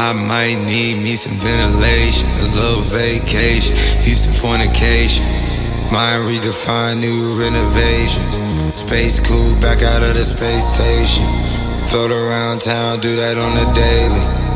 I might need me some ventilation, a little vacation, used to fornication. Mind redefined, new renovations. Space cool, back out of the space station. Float around town, do that on the daily.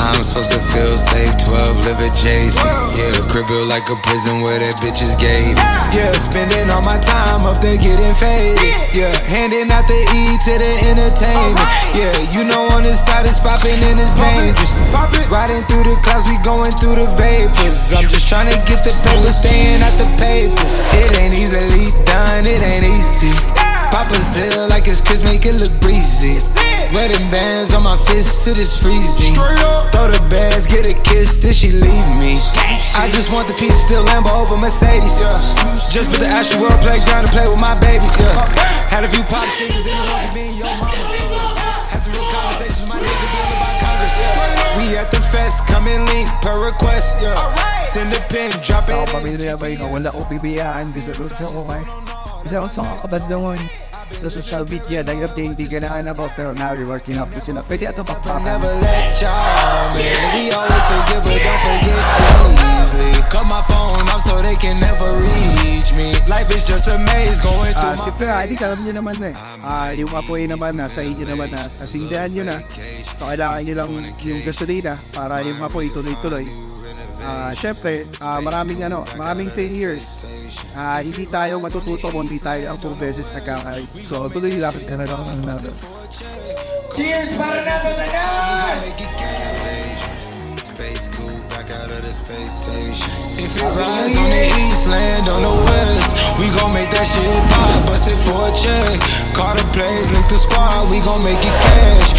I'm supposed to feel safe, 12, live adjacent. Yeah, crib built like a prison where that bitch is gated. Yeah, spending all my time up there getting faded. Yeah, handing out the E to the entertainment. Yeah, you know on this side it's popping and it's dangerous. Riding through the clouds, we going through the vapors. I'm just trying to get the paper, staying at the papers. It ain't easily done, it ain't easy. Pop a seal like it's Chris, make it look breezy. Wedding bands on my fists, it is freezing. Throw the bags, get a kiss, then she leave me. I just want the piece, still Lambo over Mercedes. Just put the Astro World playground and play with my baby. Had a few pop singers, anyone can be your mama. Had some real conversations, my nigga doing about Congress. We at the fest, come and link per request. Send a pin, drop it. Pamilya ba yung wala ko bibiyaan bisa doon sa okay? Kasi ako sa kabadlungan sa social media, nag-update, hindi ka na about, pero now we're working up to sila. Pwede ito pakpakan. Never let y'all, man. We always forget, but don't forget easily. Cut my phone off so they can never reach me. Life is just a maze going through my siyempre, hindi ka alam nyo naman na yung apoy naman na, sa inyo naman na, kasindahan nyo na. So, kailangan nyo lang yung gasolina para yung apoy tuloy-tuloy. Siyempre, maraming failures. Hindi tayo matututo kung hindi tayo ang 2 beses nagkakay. So, tuloy lapit ka na lang ng nato. Cheers para nato sa naay! Space cool, back out of the space station. If it rise on the east, land on the west, we gon' make that shit pop, bust it for a check. Call the plays, link the squad, we gon' make it cash.